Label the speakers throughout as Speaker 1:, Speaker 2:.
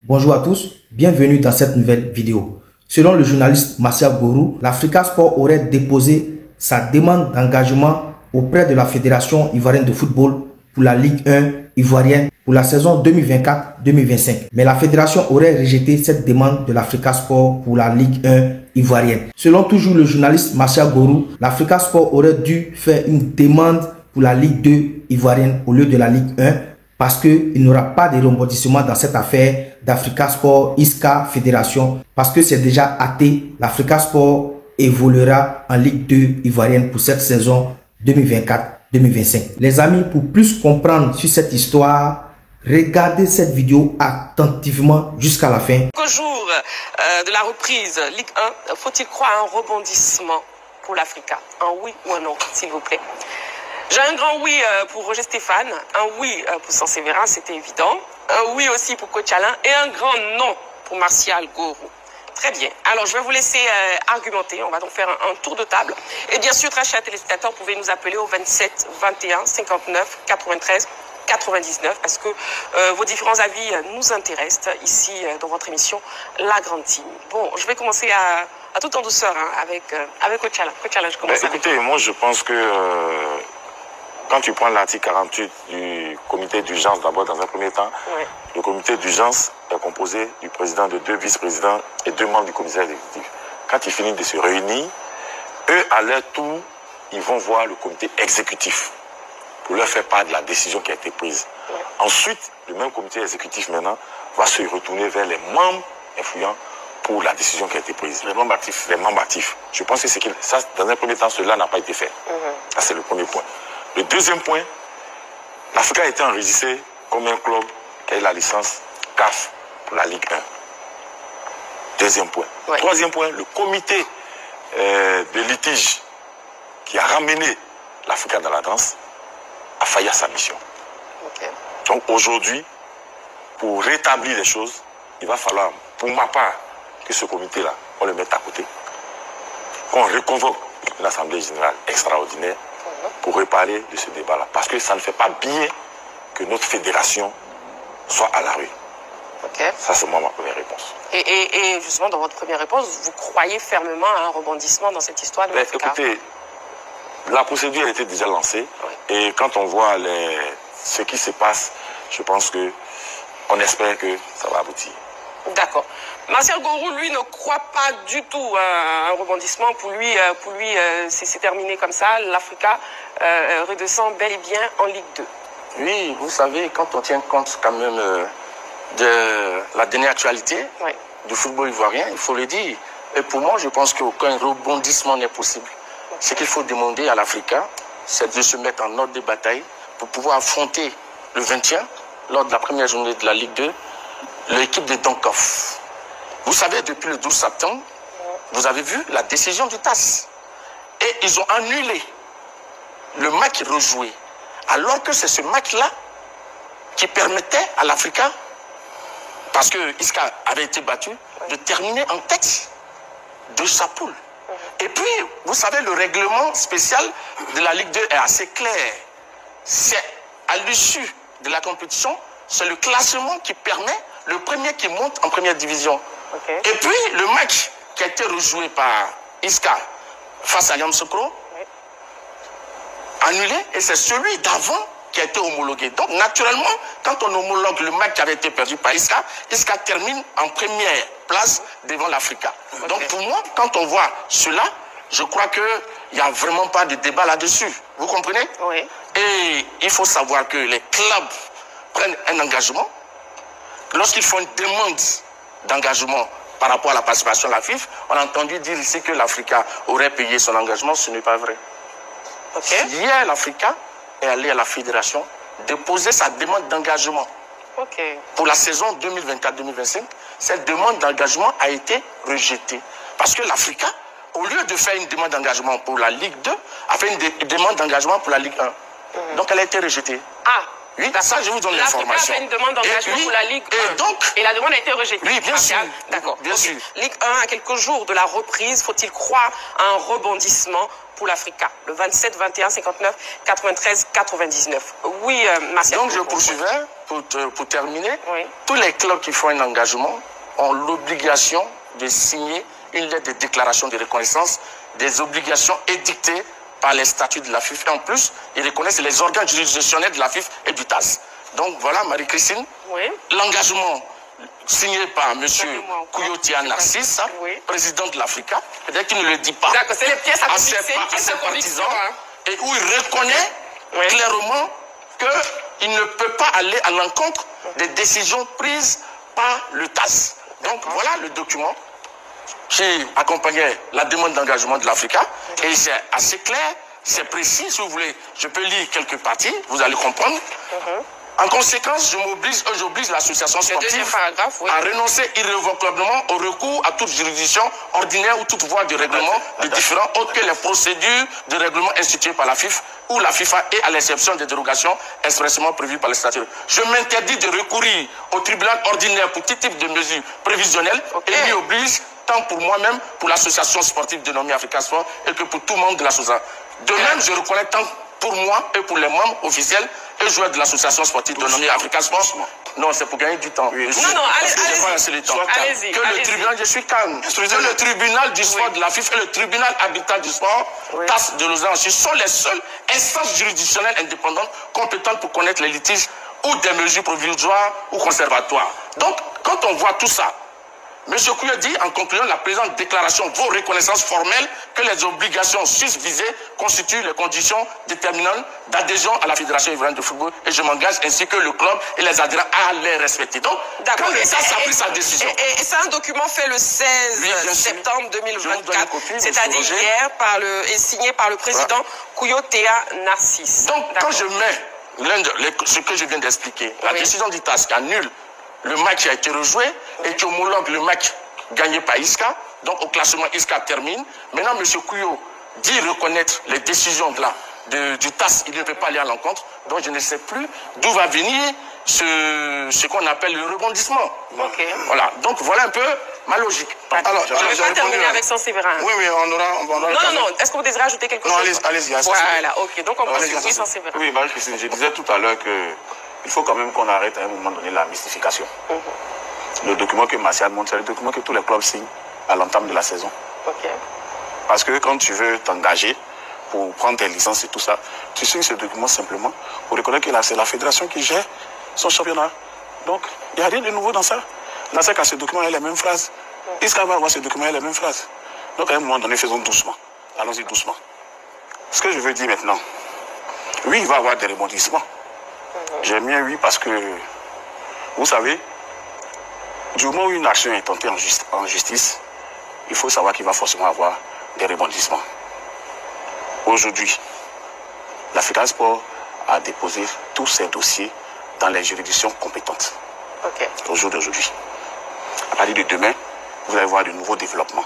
Speaker 1: Bonjour à tous, bienvenue dans cette nouvelle vidéo. Selon le journaliste Martial Gorou, l'Africa Sport aurait déposé sa demande d'engagement auprès de la Fédération ivoirienne de football pour la Ligue 1 ivoirienne pour la saison 2024-2025. Mais la fédération aurait rejeté cette demande de l'Africa Sport pour la Ligue 1 ivoirienne. Selon toujours le journaliste Martial Gorou, l'Africa Sport aurait dû faire une demande pour la Ligue 2 ivoirienne au lieu de la Ligue 1 parce qu'il n'y aura pas de rebondissement dans cette affaire d'Africa Sport ISCA Fédération parce que c'est déjà acté. L'Africa Sport évoluera en Ligue 2 ivoirienne pour cette saison 2024-2025. Les amis, pour plus comprendre sur cette histoire, regardez cette vidéo attentivement jusqu'à la fin.
Speaker 2: Quelques jours de la reprise Ligue 1, faut-il croire à un rebondissement pour l'Africa? Un oui ou un non, s'il vous plaît? J'ai un grand oui pour Roger Stéphane, un oui pour Saint-Séverin, c'était évident, un oui aussi pour Coach Alain et un grand non pour Martial Gorou. Très bien. Alors, je vais vous laisser argumenter. On va donc faire un tour de table. Et bien sûr, très chers téléspectateurs, vous pouvez nous appeler au 27 21 59 93 99 parce que vos différents avis nous intéressent ici dans votre émission La Grande Team. Bon, je vais commencer à tout en douceur avec Coach Alain. Coach Alain, je commence avec
Speaker 3: écoutez, moi, je pense que quand tu prends l'article 48 du comité d'urgence d'abord dans un premier temps,
Speaker 2: ouais.
Speaker 3: Le comité d'urgence est composé du président, de 2 vice-présidents et 2 membres du comité exécutif. Quand ils finissent de se réunir, eux, à leur tour, ils vont voir le comité exécutif pour leur faire part de la décision qui a été prise. Ouais. Ensuite, le même comité exécutif maintenant va se retourner vers les membres influents pour la décision qui a été prise. Les membres actifs. Les membres actifs. Je pense que ça, dans un premier temps, cela n'a pas été fait. Ça, c'est le premier point. Le deuxième point, l'Africa a été enregistré comme un club qui a eu la licence CAF pour la Ligue 1. Deuxième point. Ouais. Troisième point, le comité de litige qui a ramené l'Africa dans la danse a failli à sa mission. Okay. Donc aujourd'hui, pour rétablir les choses, il va falloir, pour ma part, que ce comité-là, on le mette à côté, qu'on reconvoque une assemblée générale extraordinaire pour reparler de ce débat-là. Parce que ça ne fait pas bien que notre fédération soit à la rue. Okay. Ça, c'est moi ma première réponse.
Speaker 2: Et justement, dans votre première réponse, vous croyez fermement à un rebondissement dans cette histoire de l'Africa?
Speaker 3: Écoutez, la procédure a été déjà lancée. Oui. Et quand on voit ce qui se passe, je pense qu'on espère que ça va aboutir.
Speaker 2: D'accord. Martial Gorou, lui, ne croit pas du tout à un rebondissement. Pour lui, c'est terminé comme ça. L'Africa redescend bel et bien en Ligue 2.
Speaker 4: Oui, vous savez, quand on tient compte quand même de la dernière actualité oui. du football ivoirien, il faut le dire. Et pour moi, je pense qu'aucun rebondissement n'est possible. Okay. Ce qu'il faut demander à l'Africa, c'est de se mettre en ordre de bataille pour pouvoir affronter le 20e, lors de la première journée de la Ligue 2, l'équipe de Donkov. Vous savez, depuis le 12 septembre, vous avez vu la décision du TAS. Et ils ont annulé le match rejoué. Alors que c'est ce match-là qui permettait à l'Africa, parce que Isca avait été battu, de terminer en tête de sa poule. Et puis, vous savez, le règlement spécial de la Ligue 2 est assez clair. C'est à l'issue de la compétition, c'est le classement qui permet le premier qui monte en première division. Okay. Et puis, le match qui a été rejoué par Isca face à Yamoussoukro, oui. annulé, et c'est celui d'avant qui a été homologué. Donc, naturellement, quand on homologue le match qui avait été perdu par Isca, Isca termine en première place devant l'Africa. Okay. Donc, pour moi, quand on voit cela, je crois qu'il n'y a vraiment pas de débat là-dessus. Vous comprenez?
Speaker 2: Oui.
Speaker 4: Et il faut savoir que les clubs prennent un engagement. Lorsqu'ils font une demande d'engagement par rapport à la participation à la FIFA, on a entendu dire ici que l'Africa aurait payé son engagement. Ce n'est pas vrai. Okay. Hier, l'Africa est allé à la fédération déposer sa demande d'engagement.
Speaker 2: Okay.
Speaker 4: Pour la saison 2024-2025, cette demande d'engagement a été rejetée. Parce que l'Africa, au lieu de faire une demande d'engagement pour la Ligue 2, a fait une demande d'engagement pour la Ligue 1. Donc elle a été rejetée.
Speaker 2: Ah.
Speaker 4: Oui, ça, je vous donne l'information.
Speaker 2: L'Africa a fait une demande d'engagement pour la Ligue 1. Et la demande a été rejetée.
Speaker 4: Oui, bien sûr.
Speaker 2: D'accord.
Speaker 4: Bien sûr.
Speaker 2: Ligue 1, à quelques jours de la reprise, faut-il croire à un rebondissement pour l'Africa? Le 27, 21, 59, 93, 99. Oui, Martial.
Speaker 4: Donc, je poursuivais, pour terminer. Oui. Tous les clubs qui font un engagement ont l'obligation de signer une lettre de déclaration de reconnaissance des obligations édictées par les statuts de la FIFA. Et en plus, ils reconnaissent les organes juridictionnels de la FIFA et du TAS. Donc voilà, Marie-Christine, l'engagement signé par M. Kouyo-Tia Narcisse, président de l'Africa, peut-être qu'il ne le dit pas
Speaker 2: à
Speaker 4: ses partisans, et où il reconnaît clairement qu'il ne peut pas aller à l'encontre des décisions prises par le TAS. Donc voilà le document qui accompagnait la demande d'engagement de l'Africa. Et c'est assez clair, c'est précis. Si vous voulez, je peux lire quelques parties, vous allez comprendre. En conséquence, j'oblige l'association sportive à renoncer irrévocablement au recours à toute juridiction ordinaire ou toute voie de règlement de différents autres que les procédures de règlement instituées par la FIFA ou la FIFA et à l'exception des dérogations expressément prévues par les statuts. Je m'interdis de recourir au tribunal ordinaire pour tout type de mesures prévisionnelles et lui oblige tant pour moi-même, pour l'association sportive dénommée Africa Sport et que pour tout membre de l'association. De même, je reconnais tant pour moi et pour les membres officiels et joueurs de l'association sportive dénommée Africa Sport. Non, c'est pour gagner du temps.
Speaker 2: Non, allez-y.
Speaker 4: Que le tribunal, je suis calme. Que le tribunal du sport de la FIFA et le tribunal arbitral du sport, TAS de Lausanne, ce sont les seules instances juridictionnelles indépendantes compétentes pour connaître les litiges ou des mesures provisoires ou conservatoires. Donc, quand on voit tout ça, M. Kouyo dit, en concluant, la présente déclaration vaut reconnaissance formelle que les obligations susvisées constituent les conditions déterminantes d'adhésion à la Fédération ivoirienne de football et je m'engage ainsi que le club et les adhérents à les respecter. Donc, quand l'État a pris sa décision.
Speaker 2: Et c'est un document fait le 16 septembre 2024, c'est-à-dire hier, et signé par le président Kouyo-Tia Narcisse.
Speaker 4: Donc, quand je mets ce que je viens d'expliquer, la décision du TAS qui annule le match qui a été rejoué et qui homologue le match gagné par Isca. Donc au classement, Isca termine. Maintenant, M. Kouyo dit reconnaître les décisions du TAS. Il ne peut pas aller à l'encontre. Donc je ne sais plus d'où va venir ce qu'on appelle le rebondissement. Voilà. Donc voilà un peu ma logique.
Speaker 2: Alors, je vais pas terminer avec son Séverin.
Speaker 4: Oui, on aura
Speaker 2: Non. Est-ce que vous désirez ajouter quelque chose?
Speaker 4: Allez-y.
Speaker 2: Voilà, ok. Donc on poursuit sans Séverin.
Speaker 3: Oui, Marie-Christine, je disais tout à l'heure que il faut quand même qu'on arrête à un moment donné la mystification. Le document que Martial montre, c'est le document que tous les clubs signent à l'entame de la saison. Parce que quand tu veux t'engager pour prendre tes licences et tout ça, tu signes ce document simplement pour reconnaître que c'est la fédération qui gère son championnat. Donc, il n'y a rien de nouveau dans ça. Dans ce cas, ce document a les mêmes phrases. Isca va avoir ce document a les mêmes phrases. Donc, à un moment donné, faisons doucement. Allons-y doucement. Ce que je veux dire maintenant, oui, il va y avoir des rebondissements. J'aime bien oui parce que, vous savez, du moment où une action est tentée en justice, il faut savoir qu'il va forcément avoir des rebondissements. Aujourd'hui, l'Africa Sport a déposé tous ses dossiers dans les juridictions compétentes. Au jour d'aujourd'hui. À partir de demain, vous allez voir de nouveaux développements.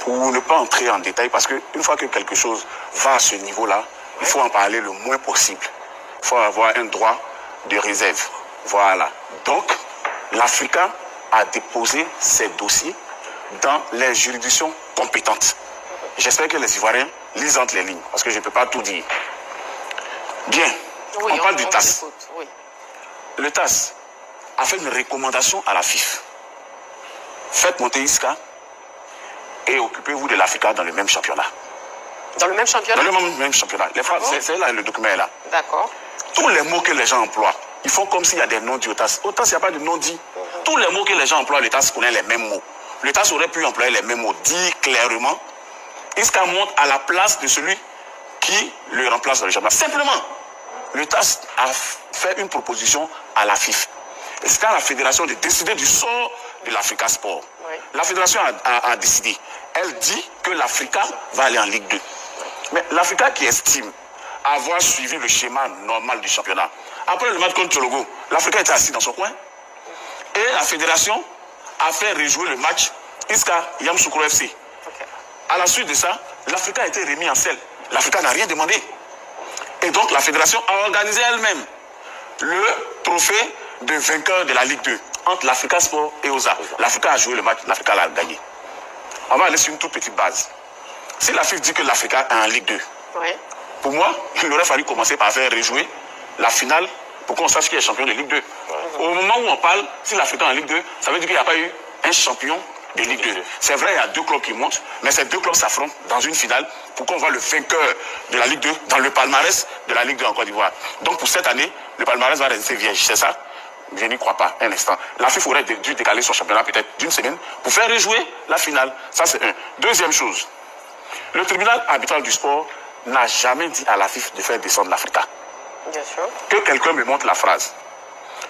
Speaker 3: Pour ne pas entrer en détail, parce qu'une fois que quelque chose va à ce niveau-là, il faut en parler le moins possible. Il faut avoir un droit de réserve. Voilà. Donc, l'Africa a déposé ses dossiers dans les juridictions compétentes. J'espère que les Ivoiriens lisent entre les lignes, parce que je ne peux pas tout dire. Bien, on parle du TAS. Le TAS a fait une recommandation à la FIFA. Faites monter Isca et occupez-vous de l'Africa dans le même championnat.
Speaker 2: Dans le même championnat?
Speaker 4: Dans le même championnat. C'est là, le document est là.
Speaker 2: D'accord.
Speaker 4: Tous les mots que les gens emploient, ils font comme s'il y a des noms du TAS. Au TAS, il n'y a pas de nom dit. Tous les mots que les gens emploient, le TAS connaît les mêmes mots. Le TAS aurait pu employer les mêmes mots. Dit clairement, Isca monte à la place de celui qui le remplace dans le championnat. Simplement, le TAS a fait une proposition à la FIFA. Et c'est à la fédération de décider du sort de l'Africa Sport. La fédération a décidé. Elle dit que l'Africa va aller en Ligue 2. Mais l'Africa qui estime avoir suivi le schéma normal du championnat. Après le match contre Togo, l'Africa était assis dans son coin. Et la fédération a fait rejouer le match Isca Yamoussoukro FC. À la suite de ça, l'Africa a été remis en selle. L'Africa n'a rien demandé. Et donc la fédération a organisé elle-même
Speaker 3: le trophée de vainqueur de la Ligue 2 entre l'Africa Sport et OSA. L'Africa a joué le match, l'Africa l'a gagné. On va aller sur une toute petite base. Si la FIFA dit que l'Africa est en Ligue 2, pour moi, il aurait fallu commencer par faire rejouer la finale pour qu'on sache qui est champion de Ligue 2. Au moment où on parle, si l'Africa est en Ligue 2, ça veut dire qu'il n'y a pas eu un champion de Ligue 2. C'est vrai, il y a 2 clubs qui montent, mais ces 2 clubs s'affrontent dans une finale pour qu'on voit le vainqueur de la Ligue 2 dans le palmarès de la Ligue 2 en Côte d'Ivoire. Donc pour cette année, le palmarès va rester vierge, c'est ça? Je n'y crois pas, un instant. La FIFA aurait dû décaler son championnat peut-être d'une semaine pour faire rejouer la finale. Ça, c'est un. Deuxième chose, le tribunal arbitral du sport n'a jamais dit à la FIFA de faire descendre l'Africa.
Speaker 2: Bien sûr.
Speaker 3: Que quelqu'un me montre la phrase.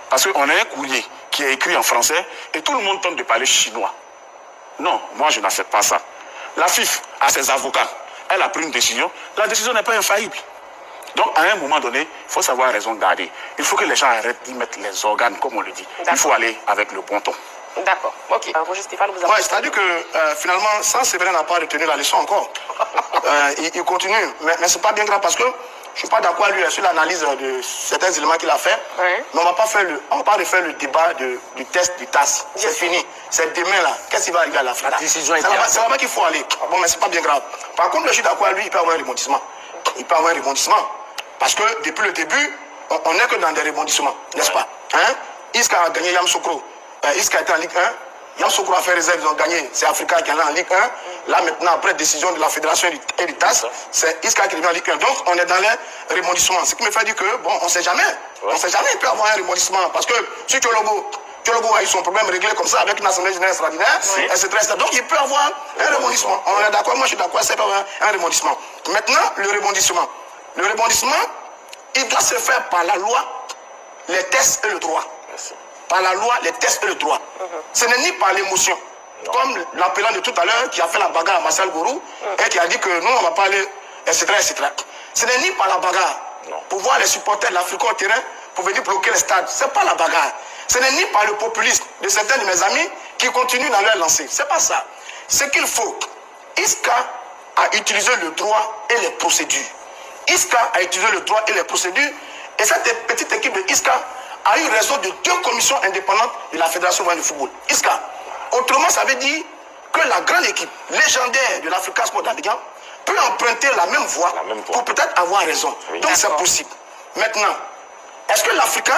Speaker 3: Parce qu'on a un courrier qui est écrit en français et tout le monde tente de parler chinois. Non, moi je n'accepte pas ça. La FIFA a ses avocats. Elle a pris une décision. La décision n'est pas infaillible. Donc, à un moment donné, il faut savoir raison garder. Il faut que les gens arrêtent d'y mettre les organes, comme on le dit. Il faut aller avec le bon ton.
Speaker 2: D'accord. Ok. Roger Stéphane, vous avez...
Speaker 5: Ouais, c'est-à-dire que finalement, ça, Séverin n'a pas retenu la leçon encore. Il continue. Mais ce n'est pas bien grave parce que je ne suis pas d'accord avec lui sur l'analyse de certains éléments qu'il a fait. Mais on ne va pas refaire le débat du test du TAS. C'est fini. C'est demain là. Qu'est-ce qui va arriver à l'Afrique? C'est là-bas qu'il faut aller. Bon, mais ce n'est pas bien grave. Par contre, je suis d'accord avec lui, il peut avoir un rebondissement. Il peut avoir un rebondissement. Parce que depuis le début, on n'est que dans des rebondissements, n'est-ce pas? Isca a gagné Yamoussoukro. Isca était en Ligue 1. Yamoussoukro a fait réserve, ils ont gagné. C'est Africa qui est allé en Ligue 1. Là maintenant, après décision de la Fédération et du TAS, c'est Isca qui est venu en Ligue 1. Donc on est dans les rebondissements. Ce qui me fait dire que, bon, on ne sait jamais. On ne sait jamais, il peut avoir un rebondissement. Parce que si Thiologo a eu son problème réglé comme ça avec une assemblée générale extraordinaire, etc. Donc il peut avoir un rebondissement. On est d'accord, moi je suis d'accord, c'est pas un rebondissement. Maintenant, le rebondissement. Le rebondissement, il doit se faire par la loi, les tests et le droit. Par la loi, les tests et le droit. Ce n'est ni par l'émotion. Comme l'appelant de tout à l'heure qui a fait la bagarre à Marcel Gourou et qui a dit que nous, on va pas aller, etc. Ce n'est ni par la bagarre. Pour voir les supporters de l'Afrique au terrain, pour venir bloquer les stades. Ce n'est pas la bagarre. Ce n'est ni par le populisme de certains de mes amis qui continuent dans leur lancée. Ce n'est pas ça. Ce qu'il faut, Isca a utilisé le droit et les procédures. Isca a utilisé le droit et les procédures et cette petite équipe de Isca a eu raison de 2 commissions indépendantes de la Fédération de football. Isca. Autrement, ça veut dire que la grande équipe légendaire de l'Africa Sport d'Abidjan peut emprunter la même voie pour peut-être avoir raison. Donc c'est possible. Maintenant, est-ce que l'Africa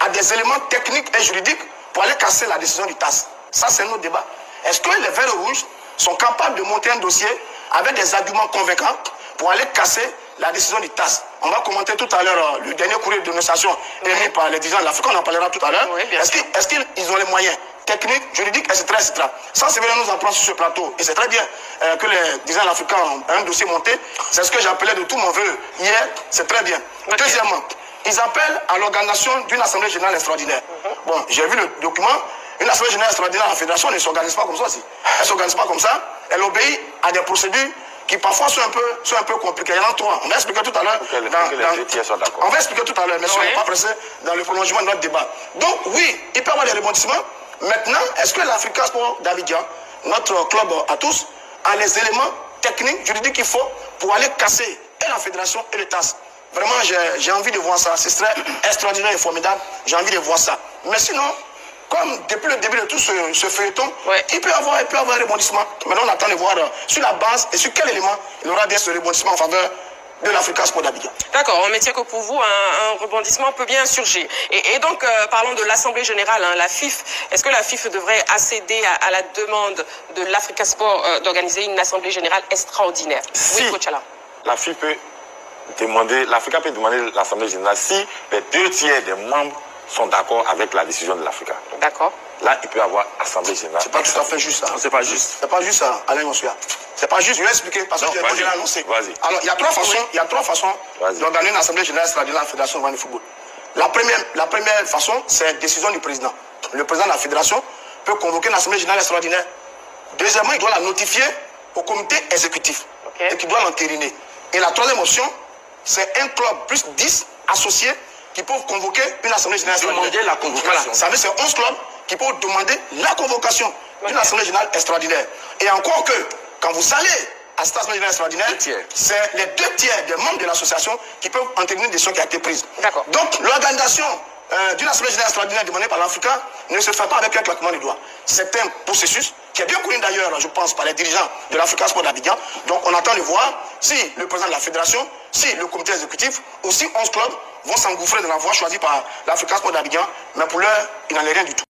Speaker 5: a des éléments techniques et juridiques pour aller casser la décision du TAS? Ça, c'est un autre débat. Est-ce que les Verts Rouges sont capables de monter un dossier avec des arguments convaincants pour aller casser la décision du TAS? On va commenter tout à l'heure le dernier courrier de dénonciation émis par les dirigeants de l'Afrique, on en parlera tout à l'heure. Est-ce qu'ils ont les moyens techniques, juridiques, etc. Ça, c'est bien nous apprendre sur ce plateau. Et c'est très bien que les dirigeants de l'Afrique ont un dossier monté. C'est ce que j'appelais de tout mon vœu hier. C'est très bien. Deuxièmement, ils appellent à l'organisation d'une assemblée générale extraordinaire. Bon, j'ai vu le document. Une assemblée générale extraordinaire à la fédération ne s'organise pas comme ça aussi. Elle ne s'organise pas comme ça. Elle obéit à des procédures qui parfois sont un peu compliquées. Il y en a 3. On va expliquer tout à l'heure. On va expliquer tout à l'heure, mais on n'est pas pressé dans le prolongement de notre débat. Donc oui, il peut y avoir des rebondissements. Maintenant, est-ce que l'Africa Sport d'Abidjan, notre club à tous, a les éléments techniques, juridiques qu'il faut pour aller casser et la fédération et le TAS? Vraiment, j'ai envie de voir ça. Ce serait extraordinaire et formidable. J'ai envie de voir ça. Mais sinon, comme depuis le début de tout ce feuilleton, il peut y avoir un rebondissement. Maintenant, on attend de voir sur la base et sur quel élément il y aura bien ce rebondissement en faveur de l'Africa Sport d'Abidjan.
Speaker 2: D'accord, mais tiens que pour vous, un rebondissement peut bien surgir. Et donc, parlons de l'Assemblée Générale, la FIFA. Est-ce que la FIFA devrait accéder à la demande de l'Africa Sport d'organiser une Assemblée Générale extraordinaire?
Speaker 3: Si
Speaker 2: oui, coach Alain.
Speaker 3: La FIFA peut demander, l'Africa peut demander l'Assemblée Générale si les 2 tiers des membres sont d'accord avec la décision de l'Africa.
Speaker 2: D'accord.
Speaker 3: Là, il peut y avoir Assemblée Générale.
Speaker 5: C'est pas tout à fait juste ça.
Speaker 3: C'est pas juste.
Speaker 5: C'est pas juste ça, Alain Monsouya. C'est pas juste, je vais expliquer parce que j'ai annoncé. Alors, il y a 3 façons d'organiser une Assemblée Générale extraordinaire de la Fédération de football. La première façon, c'est décision du président. Le président de la Fédération peut convoquer une Assemblée Générale extraordinaire. Deuxièmement, il doit la notifier au comité exécutif et qui doit l'entériner. Et la troisième option, c'est un club plus 10 associés qui peuvent convoquer une Assemblée Générale extraordinaire.
Speaker 3: Demander la convocation.
Speaker 5: Voilà. Ça veut dire que c'est 11 clubs qui peuvent demander la convocation d'une Assemblée Générale extraordinaire. Et encore que, quand vous allez assistance générale extraordinaire, c'est les 2/3 des membres de l'association qui peuvent entériner une décision qui a été prise. Donc l'organisation d'une assemblée générale extraordinaire demandée par l'Africa ne se fait pas avec un claquement de doigts. C'est un processus qui est bien connu d'ailleurs, je pense, par les dirigeants de l'Africa Sport d'Abidjan. Donc on attend de voir si le président de la fédération, si le comité exécutif, ou si 11 clubs vont s'engouffrer dans la voie choisie par l'Africa Sport d'Abidjan. Mais pour l'heure, il n'en est rien du tout.